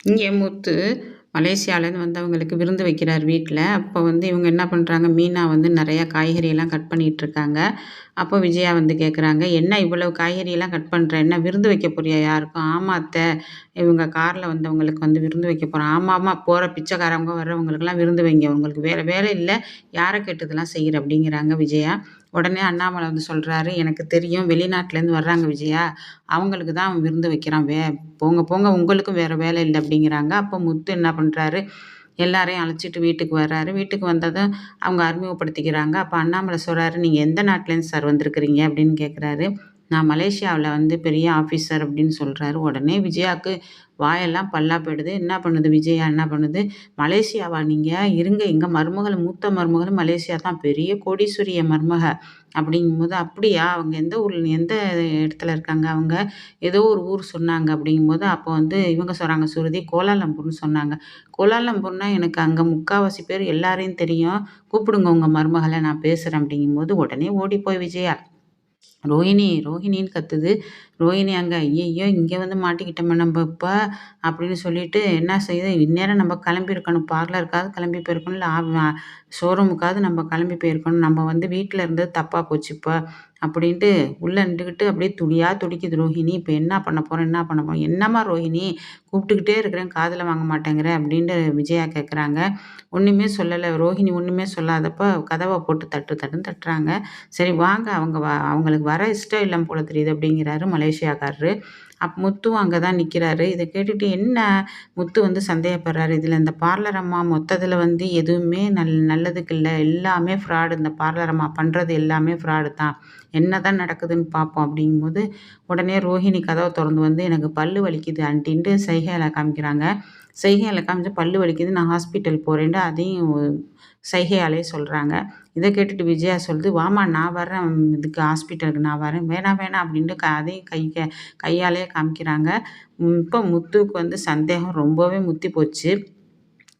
இங்கே முத்து மலேசியாவிலேருந்து வந்தவங்களுக்கு விருந்து வைக்கிறார் வீட்ல. அப்போ இவங்க என்ன பண்றாங்க, மீனா நெறையா காய்கறியெல்லாம் கட் பண்ணிட்டுருக்காங்க. அப்போ விஜயா கேட்குறாங்க, "என்ன இவ்வளவு காய்கறியெல்லாம் கட் பண்ற? என்ன விருந்து வைக்க போறியா யாருக்கும்?" "ஆமா அத்த, இவங்க கார்ல வந்தவங்களுக்கு விருந்து வைக்க போறோம்." "ஆமாமா, போற பிச்சைக்காரவங்க வர்றவங்களுக்கெல்லாம் விருந்து வைங்க. உங்களுக்கு வேற வேலை இல்ல. யார கேட்டு இதெல்லாம் செய்ற?" அப்படிங்கிறாங்க விஜயா. உடனே அண்ணாமலை சொல்றாரு, "எனக்கு தெரியும். வெளிநாட்டுலேருந்து வர்றாங்க விஜயா. அவங்களுக்கு தான் அவன் விருந்து வைக்கிறான். போங்க போங்க, உங்களுக்கும் வேற வேலை இல்ல." அப்படிங்கிறாங்க. அப்போ முத்து என்ன பண்றாரு, எல்லாரையும் அழைச்சிட்டு வீட்டுக்கு வர்றாரு. வீட்டுக்கு வந்ததும் அவங்க அறிமுகப்படுத்திக்கிறாங்க. அப்ப அண்ணாமலை சொல்றாரு, "நீங்க எந்த நாட்டுலேருந்து சார் வந்திருக்கிறீங்க?" அப்படின்னு கேட்குறாரு. "நான் மலேசியாவுல பெரிய ஆஃபீஸர்" அப்படின்னு சொல்றாரு. உடனே விஜயாவுக்கு வாயெல்லாம் பல்லா போயிடுது. என்ன பண்ணுது விஜயா, என்ன பண்ணுது, "மலேசியாவா நீங்க? இருங்க, எங்க மருமகள், மூத்த மருமகள் மலேசியா தான். பெரிய கோடீஸ்வரி என் மருமக." அப்படிங்கும்போது, "அப்படியா? அவங்க எந்த ஊர்ல, எந்த இடத்துல இருக்காங்க அவங்க?" "ஏதோ ஒரு ஊர் சொன்னாங்க." அப்படிங்கும்போது, அப்போ இவங்க சொல்றாங்க, சுருதி, "கோலாலம்பூர்ன்னு சொன்னாங்க." "கோலாலம்பூர்னா எனக்கு அங்க முக்காவாசி பேர் எல்லாரையும் தெரியும். கூப்பிடுங்க உங்க மருமகள, நான் பேசுறேன்." அப்படிங்கும்போது உடனே ஓடி போய் விஜயா, "ரோஹிணி, ரோஹிணின்னு" கத்துது. ரோஹிணி அங்க, "ஐயய்யோ! இங்க மாட்டிக்கிட்டோமே நம்ப இப்ப." அப்படின்னு சொல்லிட்டு என்ன செய்யுது, இந்நேரம் நம்ம கிளம்பியிருக்கணும். பார்லருக்காவது கிளம்பி போயிருக்கணும். இல்ல ஷோரூமுக்காவது நம்ம கிளம்பி போயிருக்கணும். நம்ம வீட்ல இருந்தது தப்பா போச்சு இப்ப. அப்படின்ட்டு உள்ள நின்டுகிட்டு அப்படியே துடியா துடிக்குது ரோஹிணி. "இப்ப என்ன பண்ண போறோம்? என்ன பண்ண போறோம்?" "என்னம்மா ரோஹிணி, கூப்பிட்டுக்கிட்டே இருக்கிறேன், காதுல வாங்க மாட்டேங்கிற?" அப்படின்ட்டு விஜயா கேட்குறாங்க. ஒண்ணுமே சொல்லல ரோஹிணி. ஒண்ணுமே சொல்லாதப்ப கதவ போட்டு தட்டு தட்டுன்னு தட்டுறாங்க. "சரி வாங்க, அவங்களுக்கு வர இஷ்டம் இல்ல போல தெரியுது." அப்படிங்கிறாரு மலேசியாக்காரரு. முத்துவும் அங்க தான் நிக்கிறாரு. இத கேட்டுட்டு என்ன, முத்து சந்தேகப்படுறாரு. இதுல இந்த பார்லர் அம்மா மொத்தத்துல எதுவுமே நல்லதுக்கு இல்ல. எல்லாமே ஃப்ராடு. இந்த பார்லர் அம்மா பண்றது எல்லாமே ஃப்ராடு தான். என்னதான் நடக்குதுன்னு பார்ப்போம் அப்படிங்கும்போது, உடனே ரோஹிணி கதவ தொறந்து "எனக்கு பல்லு வலிக்குது ஆன்ட்டின்ட்டு" சைகையில காமிக்கிறாங்க. செய்கையால காமிச்சு, "பல்லு வலிக்குது, நான் ஹாஸ்பிட்டல் போறேன்ட்டு" அதையும் சைகையாலேயே சொல்றாங்க. இத கேட்டுட்டு விஜயா சொல்லுது, "வாம்மா, நான் வர்றேன், இதுக்கு ஹாஸ்பிட்டலுக்கு நான் வரேன்." "வேணாம் வேணாம்" அப்படின்ட்டு அதையும் கையாலேயே காமிக்கிறாங்க. இப்ப முத்துவுக்கு சந்தேகம் ரொம்பவே முத்தி போச்சு.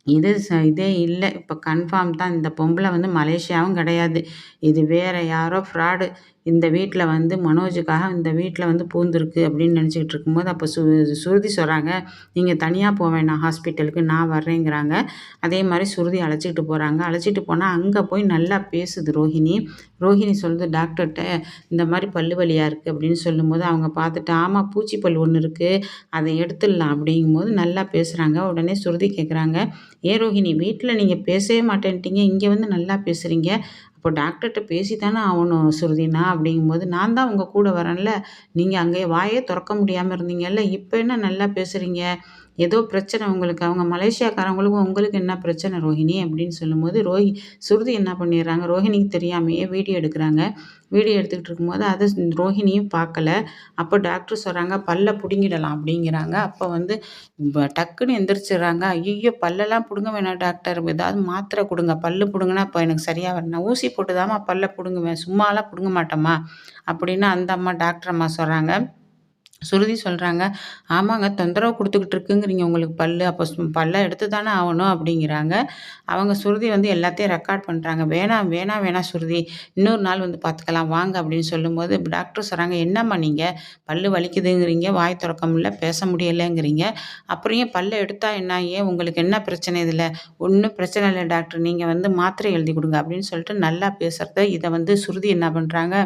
இதே இல்ல. இப்ப கன்ஃபார்ம் தான். இந்த பொம்பள மலேசியாவும் கிடையாது. இது வேற யாரோ ஃப்ராடு. இந்த வீட்ல மனோஜுக்காக இந்த வீட்ல பூந்திருக்கு அப்படின்னு நினைச்சுக்கிட்டு இருக்கும்போது, அப்ப சுருதி சொல்றாங்க, "நீங்க தனியா போ வேணாம் ஹாஸ்பிட்டலுக்கு, நான் வர்றேங்கிறாங்க." அதே மாரி சுருதி அழைச்சிட்டு போறாங்க. அழைச்சிட்டு போனா அங்க போய் நல்லா பேசுது ரோஹிணி. ரோஹிணி சொல்லுது டாக்டர்ட்ட, "இந்த மாரி பல்லு வலியா இருக்கு." அப்படின்னு சொல்லும்போது, அவங்க பார்த்துட்டு, "ஆமா, பூச்சி பல்லு ஒண்ணு இருக்கு. அத எடுத்துடலாம்." அப்படிங்கும்போது நல்லா பேசுறாங்க. உடனே சுருதி கேட்குறாங்க, "ஏன் ரோஹிணி, வீட்ல நீங்க பேசவே மாட்டேன்ட்டீங்க. இங்க நல்லா பேசுறீங்க. அப்போ டாக்டர்ட்ட பேசி தானே ஆவணும் சுருதினா." அப்படிங்கும்போது, "நான் தான் உங்க கூட வரேன்ல. நீங்க அங்கே வாயே தொறக்க முடியாம இருந்தீங்கல்ல. இப்ப என்ன நல்லா பேசுறீங்க? ஏதோ பிரச்சனை உங்களுக்கு. அவங்க மலேசியாக்காரவங்களுக்கும் உங்களுக்கு என்ன பிரச்சனை ரோஹிணி?" அப்படின்னு சொல்லும்போது, சுருதி என்ன பண்ணிடுறாங்க, ரோஹிணிக்கு தெரியாமயே வீடியோ எடுக்குறாங்க. வீடியோ எடுத்துக்கிட்டு இருக்கும்போது அத ரோஹிணியும் பார்க்கல. அப்போ டாக்டர் சொல்றாங்க, "பல்ல புடுங்கிடலாம்." அப்படிங்கிறாங்க. அப்போ டக்குன்னு எந்திரிச்சிடுறாங்க. "ஐய்யய்யோ! பல்லெல்லாம் புடுங்க வேணாம் டாக்டர். ஏதாவது மாத்திரை குடுங்க. பல்லு புடுங்குனா இப்ப எனக்கு சரியா வரும். நான் ஊசி போட்டு தாம்மா பல்ல புடுங்குவேன். சும்மாலாம் புடுங்க மாட்டேம்மா." அப்படின்னு அந்த அம்மா, டாக்டர் அம்மா சொல்றாங்க. சுருதி சொல்றாங்க, "ஆமாங்க, தொந்தரவு குடுத்துக்கிட்டு இருக்குங்கிறீங்க உங்களுக்கு பல்லு. அப்ப பல்ல எடுத்து தானே ஆவணும்." அப்படிங்கிறாங்க. அவங்க சுருதி எல்லாத்தையும் ரெக்கார்ட் பண்றாங்க. "வேணாம், வேணாம், வேணாம் சுருதி. இன்னொரு நாள் பார்த்துக்கலாம் வாங்க." அப்படின்னு சொல்லும்போது டாக்டர் சொல்றாங்க, "என்னம்மா நீங்க? பல்லு வலிக்குதுங்கிறீங்க, வாய் தொறக்க முடியல, பேச முடியலங்கிறீங்க. அப்புறம் ஏன் பல்ல எடுத்தா என்ன? ஏன் உங்களுக்கு என்ன பிரச்சனை இதுல?" "ஒண்ணும் பிரச்சனை இல்ல டாக்டர். நீங்க மாத்திரை எழுதி குடுங்க." அப்படின்னு சொல்லிட்டு நல்லா பேசுறத இத சுருதி என்ன பண்றாங்க,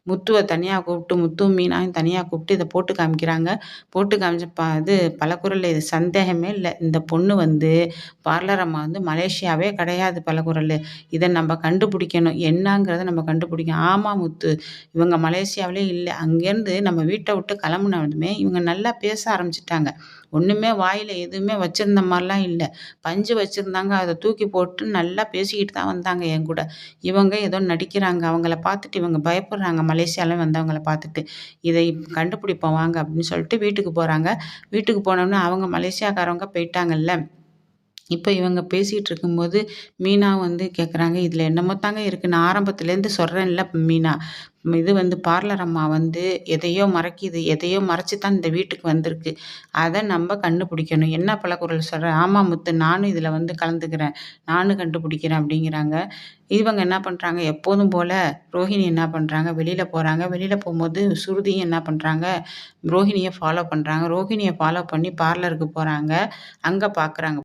முத்துவ தனியா கூப்பிட்டு, முத்துவும் மீனாவையும் தனியா கூப்பிட்டு இத போட்டு காமிக்கிறாங்க. போட்டு காமிச்சு, இது பலகுரல்ல இது சந்தேகமே இல்ல. இந்த பொண்ணு பார்லர் அம்மா மலேசியாவே கிடையாது பலகுரலு. இத நம்ம கண்டுபிடிக்கணும். என்னாங்கிறத நம்ம கண்டுபிடிக்கணும். ஆமா முத்து, இவங்க மலேசியாவிலே இல்ல. அங்கேருந்து நம்ம வீட்ட விட்டு கிளம்புனதுமே இவங்க நல்லா பேச ஆரம்பிச்சுட்டாங்க. ஒண்ணுமே வாயில எதுவுமே வச்சிருந்த மாரிலாம் இல்ல. பஞ்சு வச்சிருந்தாங்க. அத தூக்கி போட்டு நல்லா பேசிக்கிட்டு தான் வந்தாங்க என்கூட. இவங்க ஏதோ நடிக்கிறாங்க. அவங்கள பார்த்துட்டு இவங்க பயப்படுறாங்க, மலேசியால வந்தவங்கள பார்த்துட்டு. "இதை கண்டுபிடிப்போம் வாங்க." அப்படின்னு சொல்லிட்டு வீட்டுக்கு போறாங்க. வீட்டுக்கு போனோனே அவங்க மலேசியாக்காரவங்க போயிட்டாங்கல்ல. இப்ப இவங்க பேசிட்டு இருக்கும்போது, மீனா வந்து கேட்குறாங்க, "இதுல என்னமோ தாங்க இருக்கு. நான் ஆரம்பத்துலேருந்து சொல்றேன்ல மீனா. இது வந்து பார்லர் அம்மா வந்து எதையோ மறைக்குது. எதையோ மறைச்சு தான் இந்த வீட்டுக்கு வந்திருக்கு. அத நம்ப கண்டுபிடிக்கணும்." என்ன பழக்குரல் சொல்ற? "ஆமா முத்து. நானும் இதுல வந்து கலந்துக்கிறேன். நானும் கண்டுபிடிக்கிறேன்." அப்படிங்கிறாங்க. இவங்க என்ன பண்றாங்க, எப்போதும் போல ரோஹிணி என்ன பண்றாங்க, வெளியில போறாங்க. வெளியில போம்போது சுருதியும் என்ன பண்றாங்க, ரோஹிணிய ஃபாலோ பண்றாங்க. ரோஹிணிய ஃபாலோ பண்ணி பார்லருக்கு போறாங்க. அங்க பார்க்குறாங்க.